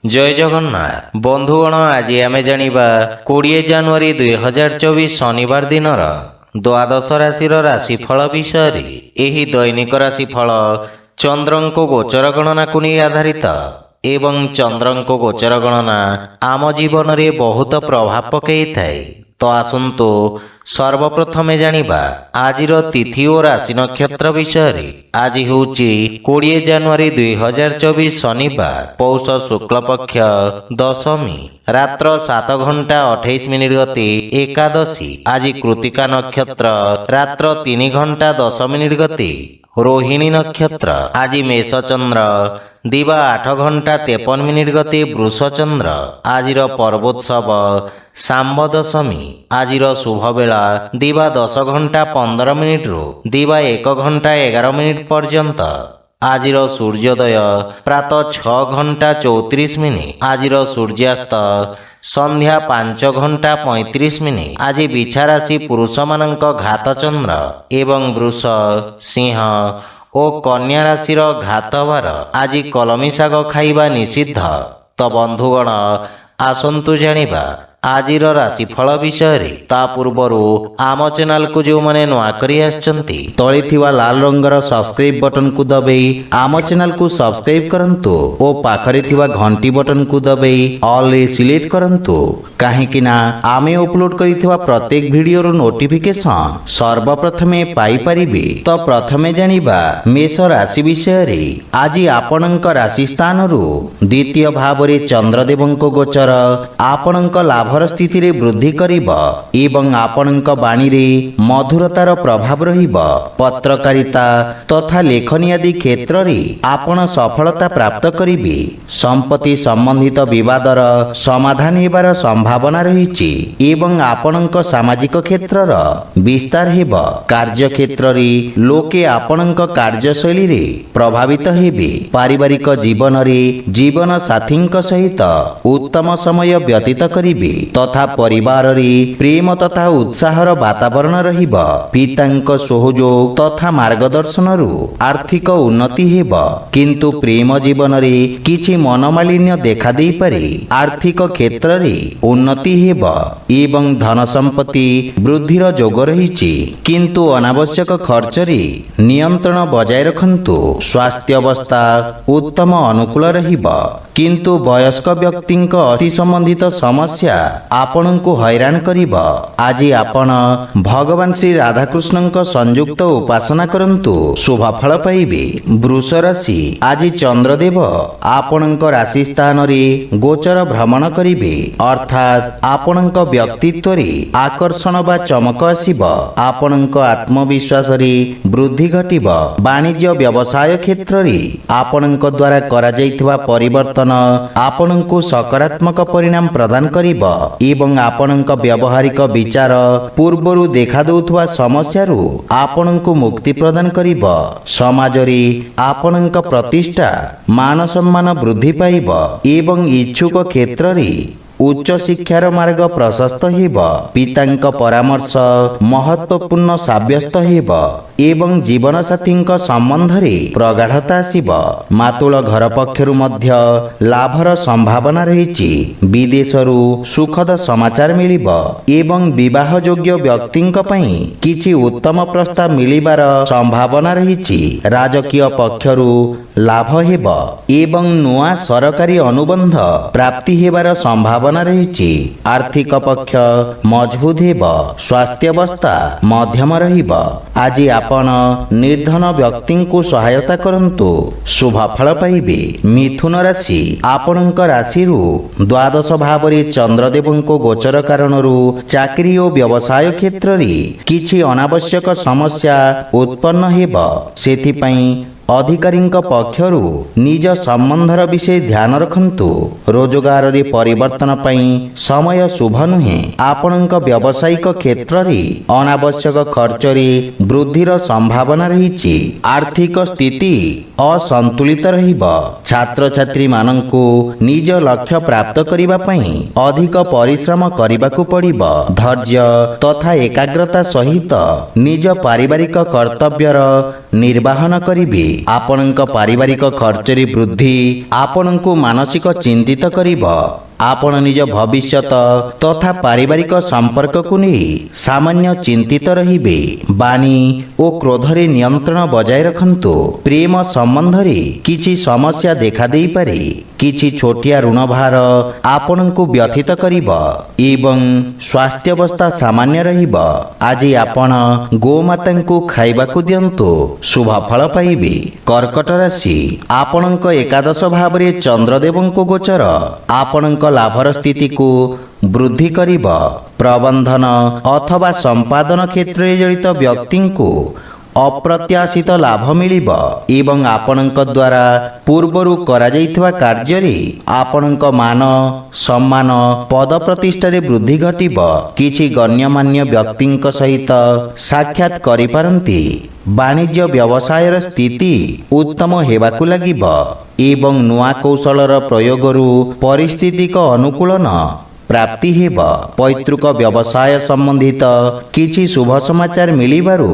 जय जगन्नाथ बंधुगण आज आम जानिबा 20 जनवरी 2024 शनिवार दिन द्वादश राशि राशिफल विषय। एही दैनिक राशिफल चंद्रंको गोचर गणना को नहीं आधारित एवं चंद्रंको गोचर गणना आम जीवन रे बहुत प्रभाव पकई थाए। तो आसंतु सर्वप्रथमे जानिबा आजिर तिथि और राशि नक्षत्र विषय। आज होची 20 जनवरी 2024 शनिवार पौष शुक्ल पक्ष दशमी रात्र 7 घंटा 28 मिनिट गति एकादशी। आज कृतिका नक्षत्र रात्र 3 घंटा 10 मिनिट गति रोहिणी नक्षत्र। आज मेष चंद्र दिवा 8 घंटा 53 मिनिट गति वृष चंद्र। आजिर पर्वोत्सव सांब दशमी। आजिर शुभ बेला दिवा 10 घंटा 15 मिनिट रु दिवा 1 घंटा 11 मिनिट पर्यंत। आजिर सूर्योदय प्रातः 6 घंटा 34 मिनिट। आजिर सूर्यास्त संध्या 5 घंटा 35 मिनिट। आज बिछा राशि पुरुष मानक घात चंद्र एवं वृष सिंह और कन्या राशि घात वार। आज कलमी शाग खाइबा निषिद्ध। तो बंधुगण आसंतु जानिबा आजिर राशिफल विषय। ता पूर्वरु आम चैनल को जो माने नुआ करी आछंती तळे थिवा लाल रंगर सब्सक्राइब बटन को दबाई आम चैनल को सब्सक्राइब करंतु ओ पाखरे थिवा घंटी बटन को दबाई ऑल रे सिलेक्ट करंतु काहेकि ना आमे अपलोड करिथिवा प्रत्येक वीडियो रो नोटिफिकेशन सर्वप्रथमे पाई परिबे। तो प्रथमे जानिबा मेष राशि विषय। आज आपणक राशि स्थान रु द्वितीय भाव रे चंद्रदेवंको गोचर आपणक लाभ स्थिति रे वृद्धि करिब एवं आपणक बाणी रे मधुरतार प्रभाव रहिब। पत्रकारिता तथा लेखनी आदि क्षेत्र रे आपण सफलता प्राप्त करिबे। संपत्ति संबंधित विवादर समाधान हेबार संभावना रहिछि एवं आपणक सामाजिक क्षेत्रर विस्तार हेब। कार्य क्षेत्र रे लोके आपणक कार्यशैली रे प्रभावित हेबे। पारिवारिक जीवन रे जीवन साथींक सहित उत्तम समय व्यतीत करिबे तथा परिवार रे प्रेम तथा उत्साहर वातावरण रहिब। पितांक सहयोग तथा मार्गदर्शन रु आर्थिक उन्नति हेब किंतु प्रेम जीवन रे किछि मनोमालिन्य देखा देई पारे। आर्थिक क्षेत्र रे उन्नति हेब एवं धन संपत्ति वृद्धिर जोग रहिछि किंतु अनावश्यक खर्च रे नियंत्रण बजाय रखंतु। स्वास्थ्य अवस्था उत्तम अनुकूल रहिब किंतु वयस्क व्यक्तिंक अति संबंधित समस्या आपणको हैरान करिब। आज आपण भगवान श्री राधाकृष्णଙ୍କ संयुक्त उपासना करंतु शुभ फल पाइबे। वृष राशि आज चंद्रदेव आपणଙ୍କ राशि स्थान रे गोचर भ्रमण करिबे अर्थात आपणଙ୍କ व्यक्तित्व रे आकर्षण बा चमक आसीब। आपणଙ୍କ आत्मविश्वास रे वृद्धि घटिब। वाणिज्य व्यवसाय क्षेत्र रे आपणଙ୍କ द्वारा करा जायथिबा परिवर्तन आपणଙ୍କୁ सकारात्मक परिणाम प्रदान करिब एवं आपणଙ୍କ व्यवहारिक विचार पूर्वरु देखा दउथवा समस्यारु आपणଙ୍କୁ मुक्ति प्रदान करिब। समाज रे आपणଙ୍କ प्रतिष्ठा मान सम्मान वृद्धि पाइब एवं इच्छुक क्षेत्र रे उच्च शिक्षार मार्ग प्रशस्त हेब। पितांक परामर्श महत्वपूर्ण साब्यस्त हेब एवं जीवन साथींक संबंध रे प्रगाढ़ता आसीब। मातुल घर पक्षरु मध्य लाभर संभावना रहिछि। विदेशरु सुखद समाचार मिलिब एवं विवाह योग्य व्यक्तिंक पई किछि उत्तम प्रस्ताव मिलिबार संभावना रहिछि। राजकीय पक्षरु लाभ हेब एवं नुआ सरकारी अनुबंध प्राप्ति हेबार संभावना रहिछि। आर्थिक पक्ष मजबूत हेब। स्वास्थ्य अवस्था मध्यम रहिब। आज आपण निर्धन व्यक्ति को सहायता करंतु शुभ फल पाइबे। मिथुन राशि आपणक राशि द्वादश भाव रे चंद्रदेवंको गोचर कारणरू चाकरी और व्यवसाय क्षेत्र रे किछि अनावश्यक समस्या उत्पन्न हेब। सेथिपई अधिकारींक पक्षरु निज संबंधर विषय ध्यान रखंतु। रोजगार रे परिवर्तन पई समय शुभ नुहे। आपणक व्यावसायिक क्षेत्र रे अनावश्यक खर्च रे वृद्धिर संभावना रहिछि। आर्थिक स्थिति असंतुलित रहिब। छात्र छात्री मानंकु निज लक्ष्य प्राप्त करिबा पई अधिक परिश्रम करिबाकु पड़िब। धैर्य तथा एकाग्रता सहित निज पारिवारिक कर्तव्यर ନିର୍ବାହନ କରିବେ। ଆପଣଙ୍କ ପାରିବାରିକ ଖର୍ଚ୍ଚରେ ବୃଦ୍ଧି ଆପଣଙ୍କୁ ମାନସିକ ଚିନ୍ତିତ କରିବ। ଆପଣ ନିଜ ଭବିଷ୍ୟତ ତଥା ପାରିବାରିକ ସମ୍ପର୍କକୁ ନେଇ ସାମାନ୍ୟ ଚିନ୍ତିତ ରହିବେ। ବାଣୀ ଓ କ୍ରୋଧରେ ନିୟନ୍ତ୍ରଣ ବଜାୟ ରଖନ୍ତୁ। ପ୍ରେମ ସମ୍ବନ୍ଧରେ କିଛି ସମସ୍ୟା ଦେଖାଦେଇପାରେ। କିଛି ଛୋଟିଆ ଋଣ ଭାର ଆପଣଙ୍କୁ ବ୍ୟଥିତ କରିବ ଏବଂ ସ୍ୱାସ୍ଥ୍ୟାବସ୍ଥା ସାମାନ୍ୟ ରହିବ। ଆଜି ଆପଣ ଗୋମାତାଙ୍କୁ ଖାଇବାକୁ ଦିଅନ୍ତୁ, ଶୁଭ ଫଳ ପାଇବେ। କର୍କଟ ରାଶି, ଆପଣଙ୍କ ଏକାଦଶ ଭାବରେ ଚନ୍ଦ୍ରଦେବଙ୍କ ଗୋଚର ଆପଣଙ୍କ ଲାଭର ସ୍ଥିତିକୁ ବୃଦ୍ଧି କରିବ। ପ୍ରବନ୍ଧନ ଅଥବା ସମ୍ପାଦନ କ୍ଷେତ୍ରରେ ଜଡ଼ିତ ବ୍ୟକ୍ତିଙ୍କୁ ଅପ୍ରତ୍ୟାଶିତ ଲାଭ ମିଳିବ ଏବଂ ଆପଣଙ୍କ ଦ୍ୱାରା ପୂର୍ବରୁ କରାଯାଇଥିବା କାର୍ଯ୍ୟରେ ଆପଣଙ୍କ ମାନ ସମ୍ମାନ ପଦ ପ୍ରତିଷ୍ଠାରେ ବୃଦ୍ଧି ଘଟିବ। କିଛି ଗଣ୍ୟମାନ୍ୟ ବ୍ୟକ୍ତିଙ୍କ ସହିତ ସାକ୍ଷାତ କରିପାରନ୍ତି। ବାଣିଜ୍ୟ ବ୍ୟବସାୟର ସ୍ଥିତି ଉତ୍ତମ ହେବାକୁ ଲାଗିବ ଏବଂ ନୂଆ କୌଶଳର ପ୍ରୟୋଗରୁ ପରିସ୍ଥିତିକ ଅନୁକୂଳନ ପ୍ରାପ୍ତି ହେବ। ପୈତୃକ ବ୍ୟବସାୟ ସମ୍ବନ୍ଧିତ କିଛି ଶୁଭ ସମାଚାର ମିଳିବାରୁ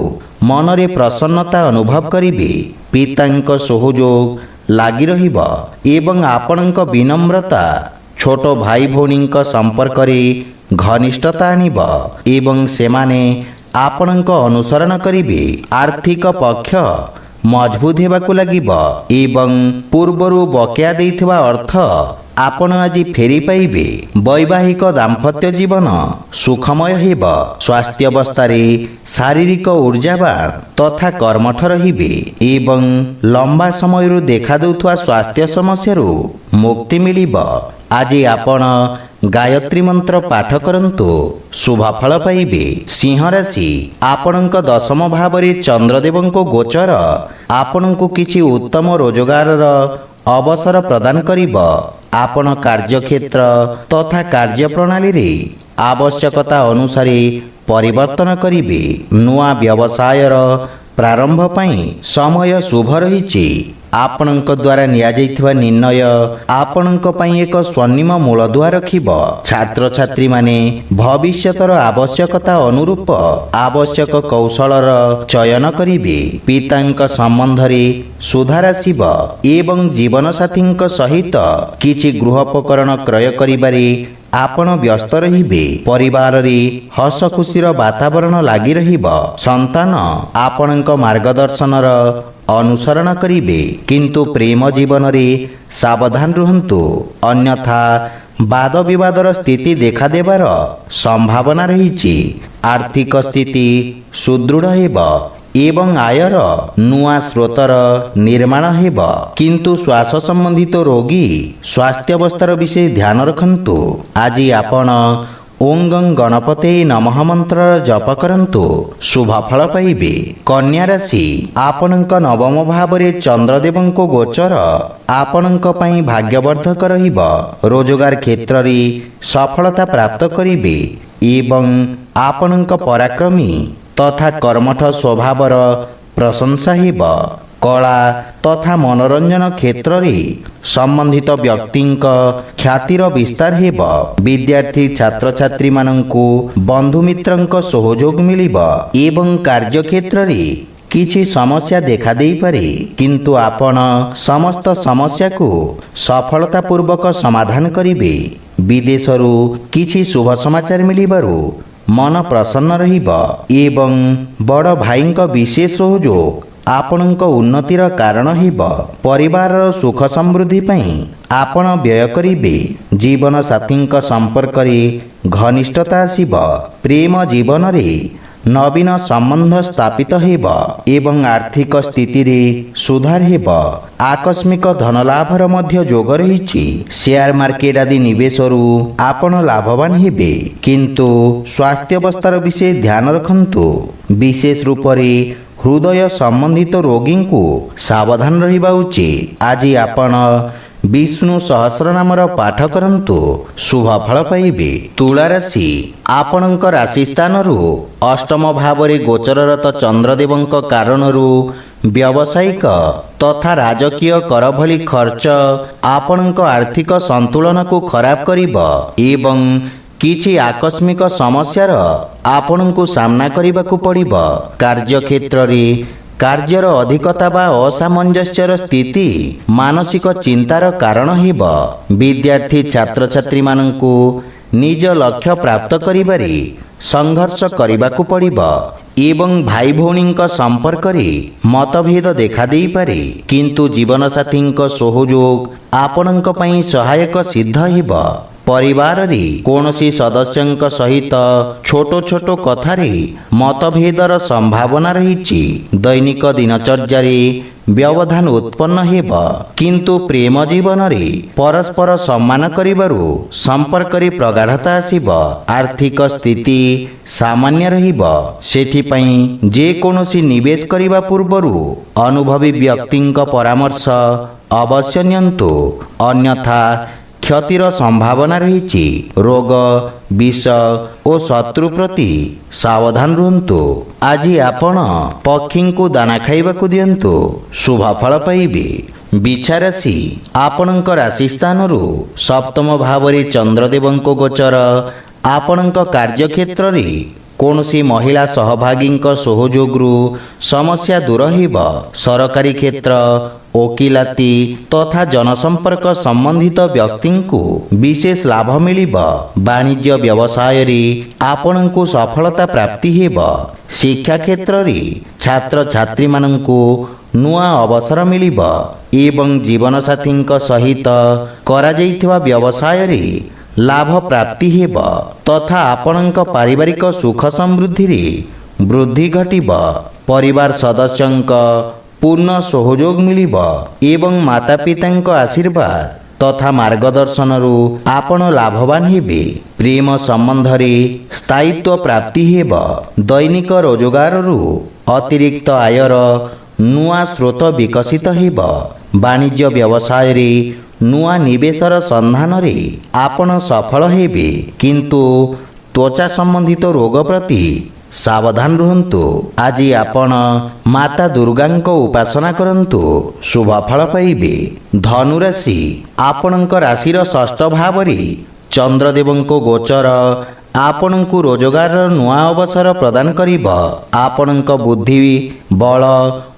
ମନରେ ପ୍ରସନ୍ନତା ଅନୁଭବ କରିବେ। ପିତାଙ୍କ ସହଯୋଗ ଲାଗି ରହିବ ଏବଂ ଆପଣଙ୍କ ବିନମ୍ରତା ଛୋଟ ଭାଇ ଭଉଣୀଙ୍କ ସମ୍ପର୍କରେ ଘନିଷ୍ଠତା ଆଣିବ ଏବଂ ସେମାନେ ଆପଣଙ୍କ ଅନୁସରଣ କରିବେ। ଆର୍ଥିକ ପକ୍ଷ ମଜବୁତ ହେବାକୁ ଲାଗିବ ଏବଂ ପୂର୍ବରୁ ବକେୟା ଦେଇଥିବା ଅର୍ଥ ଆପଣ ଆଜି ଫେରି ପାଇବେ। ବୈବାହିକ ଦାମ୍ପତ୍ୟ ଜୀବନ ସୁଖମୟ ହେବ। ସ୍ୱାସ୍ଥ୍ୟାବସ୍ଥାରେ ଶାରୀରିକ ଊର୍ଜାବାନ ତଥା କର୍ମଠ ରହିବେ ଏବଂ ଲମ୍ବା ସମୟରୁ ଦେଖାଦେଉଥିବା ସ୍ୱାସ୍ଥ୍ୟ ସମସ୍ୟାରୁ ମୁକ୍ତି ମିଳିବ। ଆଜି ଆପଣ ଗାୟତ୍ରୀ ମନ୍ତ୍ର ପାଠ କରନ୍ତୁ, ଶୁଭ ଫଳ ପାଇବେ। ସିଂହ ରାଶି, ଆପଣଙ୍କ ଦଶମ ଭାବରେ ଚନ୍ଦ୍ରଦେବଙ୍କ ଗୋଚର ଆପଣଙ୍କୁ କିଛି ଉତ୍ତମ ରୋଜଗାରର ଅବସର ପ୍ରଦାନ କରିବ। ଆପଣ କାର୍ଯ୍ୟକ୍ଷେତ୍ର ତଥା କାର୍ଯ୍ୟପ୍ରଣାଳୀରେ ଆବଶ୍ୟକତା ଅନୁସାରେ ପରିବର୍ତ୍ତନ କରିବେ। ନୂଆ ବ୍ୟବସାୟର ପ୍ରାରମ୍ଭ ପାଇଁ ସମୟ ଶୁଭ ରହିଛି। ଆପଣଙ୍କ ଦ୍ୱାରା ନିଆଯାଇଥିବା ନିର୍ଣ୍ଣୟ ଆପଣଙ୍କ ପାଇଁ ଏକ ସ୍ୱର୍ଣ୍ଣିମ ମୂଳଦୁଆ ରଖିବ। ଛାତ୍ରଛାତ୍ରୀମାନେ ଭବିଷ୍ୟତର ଆବଶ୍ୟକତା ଅନୁରୂପ ଆବଶ୍ୟକ କୌଶଳର ଚୟନ କରିବେ। ପିତାଙ୍କ ସମ୍ବନ୍ଧରେ ସୁଧାର ଆସିବ ଏବଂ ଜୀବନସାଥୀଙ୍କ ସହିତ କିଛି ଗୃହୋପକରଣ କ୍ରୟ କରିବାରେ ଆପଣ ବ୍ୟସ୍ତ ରହିବେ। ପରିବାରରେ ହସ ଖୁସିର ବାତାବରଣ ଲାଗି ରହିବ। ସନ୍ତାନ ଆପଣଙ୍କ ମାର୍ଗଦର୍ଶନର ଅନୁସରଣ କରିବେ, କିନ୍ତୁ ପ୍ରେମ ଜୀବନରେ ସାବଧାନ ରୁହନ୍ତୁ, ଅନ୍ୟଥା ବାଦ ବିବାଦର ସ୍ଥିତି ଦେଖାଦେବାର ସମ୍ଭାବନା ରହିଛି। ଆର୍ଥିକ ସ୍ଥିତି ସୁଦୃଢ଼ ହେବ ଏବଂ ଆୟର ନୂଆ ସ୍ରୋତର ନିର୍ମାଣ ହେବ, କିନ୍ତୁ ଶ୍ୱାସ ସମ୍ବନ୍ଧିତ ରୋଗୀ ସ୍ୱାସ୍ଥ୍ୟାବସ୍ଥାର ବିଷୟ ଧ୍ୟାନ ରଖନ୍ତୁ। ଆଜି ଆପଣ ଓଁ ଗଂ ଗଣପତେ ନମଃ ମନ୍ତ୍ରର ଜପ କରନ୍ତୁ, ଶୁଭ ଫଳ ପାଇବେ। କନ୍ୟା ରାଶି, ଆପଣଙ୍କ ନବମ ଭାବରେ ଚନ୍ଦ୍ରଦେବଙ୍କ ଗୋଚର ଆପଣଙ୍କ ପାଇଁ ଭାଗ୍ୟବର୍ଦ୍ଧକ ରହିବ। ରୋଜଗାର କ୍ଷେତ୍ରରେ ସଫଳତା ପ୍ରାପ୍ତ କରିବେ ଏବଂ ଆପଣଙ୍କ ପରାକ୍ରମୀ ତଥା କର୍ମଠ ସ୍ୱଭାବର ପ୍ରଶଂସା ହେବ। କଳା ତଥା ମନୋରଞ୍ଜନ କ୍ଷେତ୍ରରେ ସମ୍ବନ୍ଧିତ ବ୍ୟକ୍ତିଙ୍କ ଖ୍ୟାତିର ବିସ୍ତାର ହେବ। ବିଦ୍ୟାର୍ଥୀ ଛାତ୍ରଛାତ୍ରୀମାନଙ୍କୁ ବନ୍ଧୁମିତ୍ରଙ୍କ ସହଯୋଗ ମିଳିବ ଏବଂ କାର୍ଯ୍ୟକ୍ଷେତ୍ରରେ କିଛି ସମସ୍ୟା ଦେଖାଦେଇପାରେ, କିନ୍ତୁ ଆପଣ ସମସ୍ତ ସମସ୍ୟାକୁ ସଫଳତାପୂର୍ବକ ସମାଧାନ କରିବେ। ବିଦେଶରୁ କିଛି ଶୁଭ ସମାଚାର ମିଳିବାରୁ ମନ ପ୍ରସନ୍ନ ରହିବ ଏବଂ ବଡ଼ ଭାଇଙ୍କ ବିଶେଷ ସହଯୋଗ ଆପଣଙ୍କ ଉନ୍ନତିର କାରଣ ହେବ। ପରିବାରର ସୁଖ ସମୃଦ୍ଧି ପାଇଁ ଆପଣ ବ୍ୟୟ କରିବେ। ଜୀବନସାଥୀଙ୍କ ସମ୍ପର୍କରେ ଘନିଷ୍ଠତା ଆସିବ। ପ୍ରେମ ଜୀବନରେ ନବୀନ ସମ୍ବନ୍ଧ ସ୍ଥାପିତ ହେବ ଏବଂ ଆର୍ଥିକ ସ୍ଥିତିରେ ସୁଧାର ହେବ। ଆକସ୍ମିକ ଧନଲାଭର ମଧ୍ୟ ଯୋଗ ରହିଛି। ସେୟାର ମାର୍କେଟ ଆଦି ନିବେଶରୁ ଆପଣ ଲାଭବାନ ହେବେ, କିନ୍ତୁ ସ୍ୱାସ୍ଥ୍ୟାବସ୍ଥାର ବିଷୟ ଧ୍ୟାନ ରଖନ୍ତୁ। ବିଶେଷ ରୂପରେ ହୃଦୟ ସମ୍ବନ୍ଧିତ ରୋଗୀଙ୍କୁ ସାବଧାନ ରହିବା ଉଚିତ। ଆଜି ଆପଣ ବିଷ୍ଣୁ ସହସ୍ରନାମର ପାଠ କରନ୍ତୁ, ଶୁଭ ଫଳ ପାଇବେ। ତୁଳା ରାଶି, ଆପଣଙ୍କ ରାଶି ସ୍ଥାନରୁ ଅଷ୍ଟମ ଭାବରେ ଗୋଚରରତ ଚନ୍ଦ୍ରଦେବଙ୍କ କାରଣରୁ ବ୍ୟବସାୟିକ ତଥା ରାଜକୀୟ କର ଭଳି ଖର୍ଚ୍ଚ ଆପଣଙ୍କ ଆର୍ଥିକ ସନ୍ତୁଳନକୁ ଖରାପ କରିବ ଏବଂ କିଛି ଆକସ୍ମିକ ସମସ୍ୟାର ଆପଣଙ୍କୁ ସାମ୍ନା କରିବାକୁ ପଡ଼ିବ। କାର୍ଯ୍ୟକ୍ଷେତ୍ରରେ କାର୍ଯ୍ୟର ଅଧିକତା ବା ଅସାମଞ୍ଜସ୍ୟର ସ୍ଥିତି ମାନସିକ ଚିନ୍ତାର କାରଣ ହେବ। ବିଦ୍ୟାର୍ଥୀ ଛାତ୍ରଛାତ୍ରୀମାନଙ୍କୁ ନିଜ ଲକ୍ଷ୍ୟ ପ୍ରାପ୍ତ କରିବାରେ ସଂଘର୍ଷ କରିବାକୁ ପଡ଼ିବ ଏବଂ ଭାଇ ଭଉଣୀଙ୍କ ସମ୍ପର୍କରେ ମତଭେଦ ଦେଖାଦେଇପାରେ, କିନ୍ତୁ ଜୀବନସାଥୀଙ୍କ ସହଯୋଗ ଆପଣଙ୍କ ପାଇଁ ସହାୟକ ସିଦ୍ଧ ହେବ। ପରିବାରରେ କୌଣସି ସଦସ୍ୟଙ୍କ ସହିତ ଛୋଟ ଛୋଟ କଥାରେ ମତଭେଦର ସମ୍ଭାବନା ରହିଛି। ଦୈନିକ ଦିନଚର୍ଯ୍ୟାରେ ବ୍ୟବଧାନ ଉତ୍ପନ୍ନ ହେବ, କିନ୍ତୁ ପ୍ରେମ ଜୀବନରେ ପରସ୍ପର ସମ୍ମାନ କରିବାରୁ ସମ୍ପର୍କରେ ପ୍ରଗାଢ଼ତା ଆସିବ। ଆର୍ଥିକ ସ୍ଥିତି ସାମାନ୍ୟ ରହିବ। ସେଥିପାଇଁ ଯେକୌଣସି ନିବେଶ କରିବା ପୂର୍ବରୁ ଅନୁଭବୀ ବ୍ୟକ୍ତିଙ୍କ ପରାମର୍ଶ ଅବଶ୍ୟ ନିଅନ୍ତୁ, ଅନ୍ୟଥା କ୍ଷତିର ସମ୍ଭାବନା ରହିଛି। ରୋଗ, ବିଷ ଓ ଶତ୍ରୁ ପ୍ରତି ସାବଧାନ ରୁହନ୍ତୁ। ଆଜି ଆପଣ ପକ୍ଷୀଙ୍କୁ ଦାନା ଖାଇବାକୁ ଦିଅନ୍ତୁ, ଶୁଭ ଫଳ ପାଇବେ। ବିଛା ରାଶି, ଆପଣଙ୍କ ରାଶି ସ୍ଥାନରୁ ସପ୍ତମ ଭାବରେ ଚନ୍ଦ୍ରଦେବଙ୍କ ଗୋଚର ଆପଣଙ୍କ କାର୍ଯ୍ୟକ୍ଷେତ୍ରରେ କୌଣସି ମହିଳା ସହଭାଗୀଙ୍କ ସହଯୋଗରୁ ସମସ୍ୟା ଦୂର ହେବ। ସରକାରୀ କ୍ଷେତ୍ର, ଓକିଲାତି ତଥା ଜନସମ୍ପର୍କ ସମ୍ବନ୍ଧିତ ବ୍ୟକ୍ତିଙ୍କୁ ବିଶେଷ ଲାଭ ମିଳିବ। ବାଣିଜ୍ୟ ବ୍ୟବସାୟରେ ଆପଣଙ୍କୁ ସଫଳତା ପ୍ରାପ୍ତି ହେବ। ଶିକ୍ଷା କ୍ଷେତ୍ରରେ ଛାତ୍ରଛାତ୍ରୀମାନଙ୍କୁ ନୂଆ ଅବସର ମିଳିବ ଏବଂ ଜୀବନସାଥୀଙ୍କ ସହିତ କରାଯାଇଥିବା ବ୍ୟବସାୟରେ ଲାଭ ପ୍ରାପ୍ତି ହେବ ତଥା ଆପଣଙ୍କ ପାରିବାରିକ ସୁଖ ସମୃଦ୍ଧିରେ ବୃଦ୍ଧି ଘଟିବ। ପରିବାର ସଦସ୍ୟଙ୍କ ପୂର୍ଣ୍ଣ ସହଯୋଗ ମିଳିବ ଏବଂ ମାତାପିତାଙ୍କ ଆଶୀର୍ବାଦ ତଥା ମାର୍ଗଦର୍ଶନରୁ ଆପଣ ଲାଭବାନ ହେବେ। ପ୍ରେମ ସମ୍ବନ୍ଧରେ ସ୍ଥାୟିତ୍ୱ ପ୍ରାପ୍ତି ହେବ। ଦୈନିକ ରୋଜଗାରରୁ ଅତିରିକ୍ତ ଆୟର ନୂଆ ସ୍ରୋତ ବିକଶିତ ହେବ। ବାଣିଜ୍ୟ ବ୍ୟବସାୟରେ ନୂଆ ନିବେଶର ସନ୍ଧାନରେ ଆପଣ ସଫଳ ହେବେ, କିନ୍ତୁ ତ୍ୱଚା ସମ୍ବନ୍ଧିତ ରୋଗ ପ୍ରତି ସାବଧାନ ରୁହନ୍ତୁ। ଆଜି ଆପଣ ମାତା ଦୁର୍ଗାଙ୍କ ଉପାସନା କରନ୍ତୁ, ଶୁଭ ଫଳ ପାଇବେ। ଧନୁରାଶି, ଆପଣଙ୍କ ରାଶିର ଷଷ୍ଠ ଭାବରେ ଚନ୍ଦ୍ରଦେବଙ୍କ ଗୋଚର ଆପଣଙ୍କୁ ରୋଜଗାରର ନୂଆ ଅବସର ପ୍ରଦାନ କରିବ। ଆପଣଙ୍କ ବୁଦ୍ଧି, ବଳ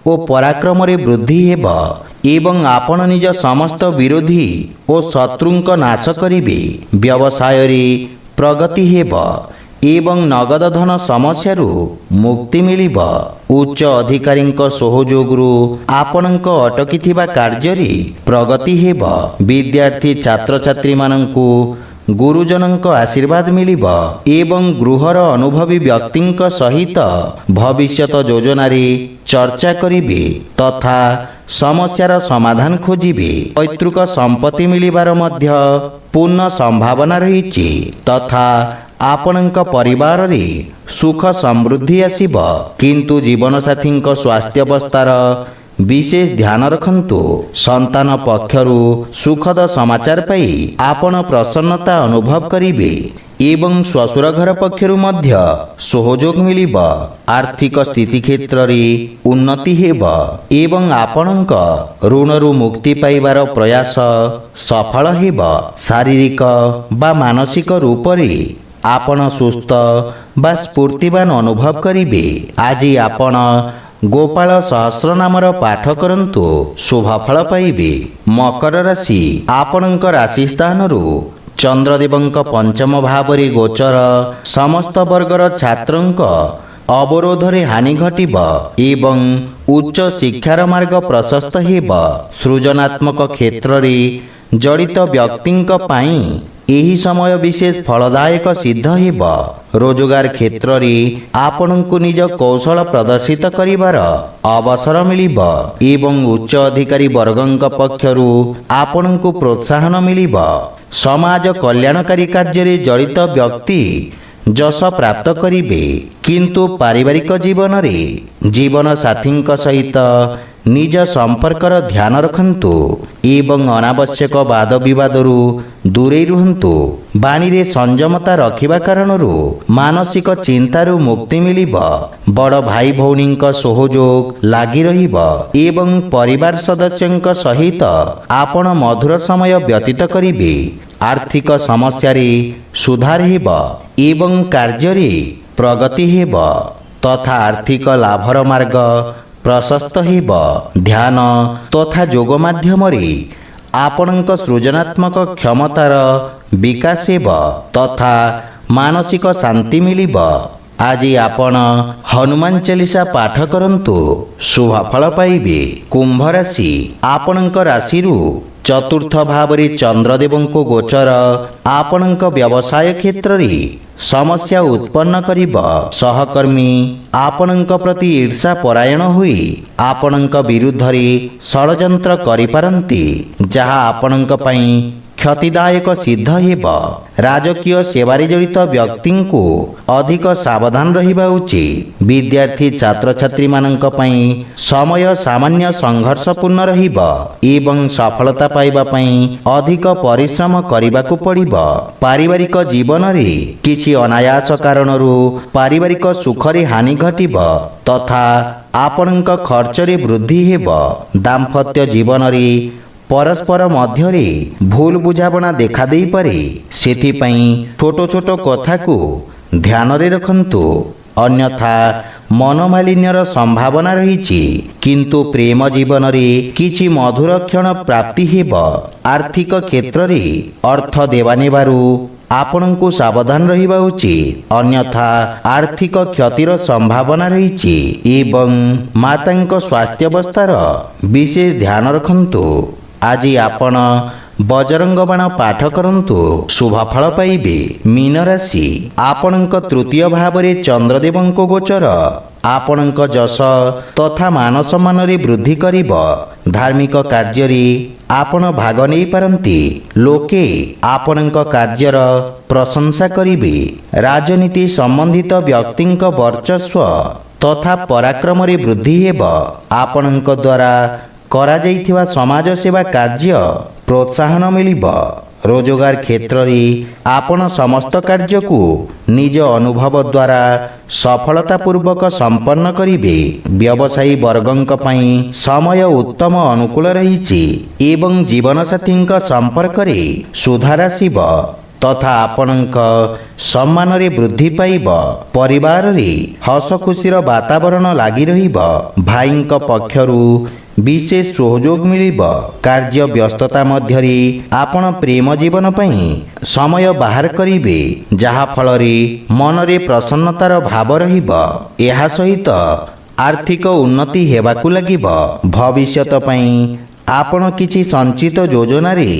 ଓ ପରାକ୍ରମରେ ବୃଦ୍ଧି ହେବ ଏବଂ ଆପଣ ନିଜ ସମସ୍ତ ବିରୋଧୀ ଓ ଶତ୍ରୁଙ୍କ ନାଶ କରିବେ। ବ୍ୟବସାୟରେ ପ୍ରଗତି ହେବ ଏବଂ ନଗଦ ଧନ ସମସ୍ୟାରୁ ମୁକ୍ତି ମିଳିବ। ଉଚ୍ଚ ଅଧିକାରୀଙ୍କ ସହଯୋଗରୁ ଆପଣଙ୍କ ଅଟକିଥିବା କାର୍ଯ୍ୟରେ ପ୍ରଗତି ହେବ। ବିଦ୍ୟାର୍ଥୀ ଛାତ୍ରଛାତ୍ରୀମାନଙ୍କୁ ଗୁରୁଜନଙ୍କ ଆଶୀର୍ବାଦ ମିଳିବ ଏବଂ ଗୃହର ଅନୁଭବୀ ବ୍ୟକ୍ତିଙ୍କ ସହିତ ଭବିଷ୍ୟତ ଯୋଜନାରେ ଚର୍ଚ୍ଚା କରିବେ ତଥା ସମସ୍ୟାର ସମାଧାନ ଖୋଜିବେ। ପୈତୃକ ସମ୍ପତ୍ତି ମିଳିବାର ମଧ୍ୟ ପୂର୍ଣ୍ଣ ସମ୍ଭାବନା ରହିଛି ତଥା ଆପଣଙ୍କ ପରିବାରରେ ସୁଖ ସମୃଦ୍ଧି ଆସିବ, କିନ୍ତୁ ଜୀବନସାଥୀଙ୍କ ସ୍ୱାସ୍ଥ୍ୟାବସ୍ଥାର ବିଶେଷ ଧ୍ୟାନ ରଖନ୍ତୁ। ସନ୍ତାନ ପକ୍ଷରୁ ସୁଖଦ ସମାଚାର ପାଇ ଆପଣ ପ୍ରସନ୍ନତା ଅନୁଭବ କରିବେ ଏବଂ ଶ୍ୱଶୁର ଘର ପକ୍ଷରୁ ମଧ୍ୟ ସହଯୋଗ ମିଳିବ। ଆର୍ଥିକ ସ୍ଥିତି କ୍ଷେତ୍ରରେ ଉନ୍ନତି ହେବ ଏବଂ ଆପଣଙ୍କ ଋଣରୁ ମୁକ୍ତି ପାଇବାର ପ୍ରୟାସ ସଫଳ ହେବ। ଶାରୀରିକ ବା ମାନସିକ ରୂପରେ ଆପଣ ସୁସ୍ଥ ବା ସ୍ଫୂର୍ତ୍ତିବାନ ଅନୁଭବ କରିବେ। ଆଜି ଆପଣ ଗୋପାଳ ସହସ୍ର ନାମର ପାଠ କରନ୍ତୁ, ଶୁଭ ଫଳ ପାଇବେ। ମକର ରାଶି, ଆପଣଙ୍କ ରାଶି ସ୍ଥାନରୁ ଚନ୍ଦ୍ରଦେବଙ୍କ ପଞ୍ଚମ ଭାବରେ ଗୋଚର ସମସ୍ତ ବର୍ଗର ଛାତ୍ରଙ୍କ ଅବରୋଧରେ ହାନି ଘଟିବ ଏବଂ ଉଚ୍ଚ ଶିକ୍ଷାର ମାର୍ଗ ପ୍ରଶସ୍ତ ହେବ। ସୃଜନାତ୍ମକ କ୍ଷେତ୍ରରେ ଜଡ଼ିତ ବ୍ୟକ୍ତିଙ୍କ ପାଇଁ ଏହି ସମୟ ବିଶେଷ ଫଳଦାୟକ ସିଦ୍ଧ ହେବ। ରୋଜଗାର କ୍ଷେତ୍ରରେ ଆପଣଙ୍କୁ ନିଜ କୌଶଳ ପ୍ରଦର୍ଶିତ କରିବାର ଅବସର ମିଳିବ ଏବଂ ଉଚ୍ଚ ଅଧିକାରୀ ବର୍ଗଙ୍କ ପକ୍ଷରୁ ଆପଣଙ୍କୁ ପ୍ରୋତ୍ସାହନ ମିଳିବ। ସମାଜ କଲ୍ୟାଣକାରୀ କାର୍ଯ୍ୟରେ ଜଡ଼ିତ ବ୍ୟକ୍ତି ଯଶ ପ୍ରାପ୍ତ କରିବେ, କିନ୍ତୁ ପାରିବାରିକ ଜୀବନରେ ଜୀବନସାଥୀଙ୍କ ସହିତ ନିଜ ସମ୍ପର୍କର ଧ୍ୟାନ ରଖନ୍ତୁ ଏବଂ ଅନାବଶ୍ୟକ ବାଦ ବିବାଦରୁ ଦୂରେଇ ରୁହନ୍ତୁ। ବାଣୀରେ ସଂଯମତା ରଖିବା କାରଣରୁ ମାନସିକ ଚିନ୍ତାରୁ ମୁକ୍ତି ମିଳିବ। ବଡ଼ ଭାଇ ଭଉଣୀଙ୍କ ସହଯୋଗ ଲାଗି ରହିବ ଏବଂ ପରିବାର ସଦସ୍ୟଙ୍କ ସହିତ ଆପଣ ମଧୁର ସମୟ ବ୍ୟତୀତ କରିବେ। ଆର୍ଥିକ ସମସ୍ୟାରେ ସୁଧାର ହେବ ଏବଂ କାର୍ଯ୍ୟରେ ପ୍ରଗତି ହେବ ତଥା ଆର୍ଥିକ ଲାଭର ମାର୍ଗ ପ୍ରଶସ୍ତ ହେବ। ଧ୍ୟାନ ତଥା ଯୋଗ ମାଧ୍ୟମରେ ଆପଣଙ୍କ ସୃଜନାତ୍ମକ କ୍ଷମତାର ବିକାଶ ହେବ ତଥା ମାନସିକ ଶାନ୍ତି ମିଳିବ। ଆଜି ଆପଣ ହନୁମାନ ଚାଳିଶା ପାଠ କରନ୍ତୁ, ଶୁଭ ଫଳ ପାଇବେ। କୁମ୍ଭ ରାଶି, ଆପଣଙ୍କ ରାଶିରୁ ଚତୁର୍ଥ ଭାବରେ ଚନ୍ଦ୍ରଦେବଙ୍କ ଗୋଚର ଆପଣଙ୍କ ବ୍ୟବସାୟ କ୍ଷେତ୍ରରେ ସମସ୍ୟା ଉତ୍ପନ୍ନ କରିବ। ସହକର୍ମୀ ଆପଣଙ୍କ ପ୍ରତି ଈର୍ଷା ପରାୟଣ ହୋଇ ଆପଣଙ୍କ ବିରୁଦ୍ଧରେ ଷଡ଼ଯନ୍ତ୍ର କରିପାରନ୍ତି, ଯାହା ଆପଣଙ୍କ ପାଇଁ କ୍ଷତିଦାୟକ ସିଦ୍ଧ ହେବ। ରାଜକୀୟ ସେବାରେ ଜଡ଼ିତ ବ୍ୟକ୍ତିଙ୍କୁ ଅଧିକ ସାବଧାନ ରହିବା ଉଚିତ। ବିଦ୍ୟାର୍ଥୀ ଛାତ୍ରଛାତ୍ରୀମାନଙ୍କ ପାଇଁ ସମୟ ସାମାନ୍ୟ ସଂଘର୍ଷପୂର୍ଣ୍ଣ ରହିବ ଏବଂ ସଫଳତା ପାଇବା ପାଇଁ ଅଧିକ ପରିଶ୍ରମ କରିବାକୁ ପଡ଼ିବ। ପାରିବାରିକ ଜୀବନରେ କିଛି ଅନାୟାସ କାରଣରୁ ପାରିବାରିକ ସୁଖରେ ହାନି ଘଟିବ ତଥା ଆପଣଙ୍କ ଖର୍ଚ୍ଚରେ ବୃଦ୍ଧି ହେବ। ଦାମ୍ପତ୍ୟ ଜୀବନରେ ପରସ୍ପର ମଧ୍ୟରେ ଭୁଲ ବୁଝାମଣା ଦେଖାଦେଇପାରେ, ସେଥିପାଇଁ ଛୋଟ ଛୋଟ କଥାକୁ ଧ୍ୟାନରେ ରଖନ୍ତୁ, ଅନ୍ୟଥା ମନୋମାଳିନ୍ୟର ସମ୍ଭାବନା ରହିଛି। କିନ୍ତୁ ପ୍ରେମ ଜୀବନରେ କିଛି ମଧୁର କ୍ଷଣ ପ୍ରାପ୍ତି ହେବ। ଆର୍ଥିକ କ୍ଷେତ୍ରରେ ଅର୍ଥ ଦେବା ନେବାରୁ ଆପଣଙ୍କୁ ସାବଧାନ ରହିବା ଉଚିତ, ଅନ୍ୟଥା ଆର୍ଥିକ କ୍ଷତିର ସମ୍ଭାବନା ରହିଛି ଏବଂ ମାତାଙ୍କ ସ୍ୱାସ୍ଥ୍ୟାବସ୍ଥାର ବିଶେଷ ଧ୍ୟାନ ରଖନ୍ତୁ। ଆଜି ଆପଣ ବଜରଙ୍ଗ ବାଣ ପାଠ କରନ୍ତୁ, ଶୁଭ ଫଳ ପାଇବେ। ମୀନ ରାଶି, ଆପଣଙ୍କ ତୃତୀୟ ଭାବରେ ଚନ୍ଦ୍ରଦେବଙ୍କ ଗୋଚର ଆପଣଙ୍କ ଯଶ ତଥା ମାନ ସମ୍ମାନରେ ବୃଦ୍ଧି କରିବ। ଧାର୍ମିକ କାର୍ଯ୍ୟରେ ଆପଣ ଭାଗ ନେଇପାରନ୍ତି, ଲୋକେ ଆପଣଙ୍କ କାର୍ଯ୍ୟର ପ୍ରଶଂସା କରିବେ। ରାଜନୀତି ସମ୍ବନ୍ଧିତ ବ୍ୟକ୍ତିଙ୍କ ବର୍ଚସ୍ୱ ତଥା ପରାକ୍ରମରେ ବୃଦ୍ଧି ହେବ। ଆପଣଙ୍କ ଦ୍ୱାରା କରାଯାଇଥିବା ସମାଜ ସେବା କାର୍ଯ୍ୟ ପ୍ରୋତ୍ସାହନ ମିଳିବ। ରୋଜଗାର କ୍ଷେତ୍ରରେ ଆପଣ ସମସ୍ତ କାର୍ଯ୍ୟକୁ ନିଜ ଅନୁଭବ ଦ୍ୱାରା ସଫଳତାପୂର୍ବକ ସମ୍ପନ୍ନ କରିବେ। ବ୍ୟବସାୟୀ ବର୍ଗଙ୍କ ପାଇଁ ସମୟ ଉତ୍ତମ ଅନୁକୂଳ ରହିଛି ଏବଂ ଜୀବନସାଥୀଙ୍କ ସମ୍ପର୍କରେ ସୁଧାର ଆସିବ ତଥା ଆପଣଙ୍କ ସମ୍ମାନରେ ବୃଦ୍ଧି ପାଇବ। ପରିବାରରେ ହସ ଖୁସିର ବାତାବରଣ ଲାଗି ରହିବ। ଭାଇଙ୍କ ପକ୍ଷରୁ ବିଶେଷ ସହଯୋଗ ମିଳିବ। କାର୍ଯ୍ୟ ବ୍ୟସ୍ତତା ମଧ୍ୟରେ ଆପଣ ପ୍ରେମ ଜୀବନ ପାଇଁ ସମୟ ବାହାର କରିବେ, ଯାହାଫଳରେ ମନରେ ପ୍ରସନ୍ନତାର ଭାବ ରହିବ। ଏହା ସହିତ ଆର୍ଥିକ ଉନ୍ନତି ହେବାକୁ ଲାଗିବ। ଭବିଷ୍ୟତ ପାଇଁ ଆପଣ କିଛି ସଞ୍ଚିତ ଯୋଜନାରେ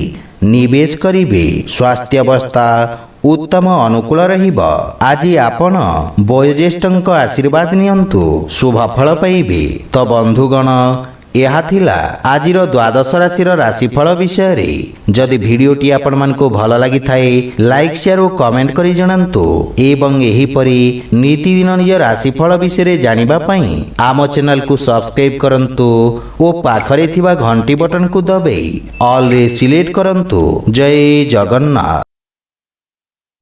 ନିବେଶ କରିବେ। ସ୍ୱାସ୍ଥ୍ୟାବସ୍ଥା ଉତ୍ତମ ଅନୁକୂଳ ରହିବ। ଆଜି ଆପଣ ବୟୋଜ୍ୟେଷ୍ଠଙ୍କ ଆଶୀର୍ବାଦ ନିଅନ୍ତୁ, ଶୁଭ ଫଳ ପାଇବେ। ତ ବନ୍ଧୁଗଣ, ଏହା ଥିଲା ଆଜିର ଦ୍ୱାଦଶ ରାଶିର ରାଶିଫଳ ବିଷୟରେ। ଯଦି ଭିଡ଼ିଓଟି ଆପଣମାନଙ୍କୁ ଭଲ ଲାଗିଥାଏ, ଲାଇକ୍ ସେୟାର ଓ କମେଣ୍ଟ କରି ଜଣାନ୍ତୁ ଏବଂ ଏହିପରି ନୀତିଦିନ ନିଜ ରାଶିଫଳ ବିଷୟରେ ଜାଣିବା ପାଇଁ ଆମ ଚ୍ୟାନେଲକୁ ସବସ୍କ୍ରାଇବ୍ କରନ୍ତୁ ଓ ପାଖରେ ଥିବା ଘଣ୍ଟି ବଟନକୁ ଦବାଇ ଅଲ୍ରେ ସିଲେକ୍ଟ କରନ୍ତୁ। ଜୟ ଜଗନ୍ନାଥ।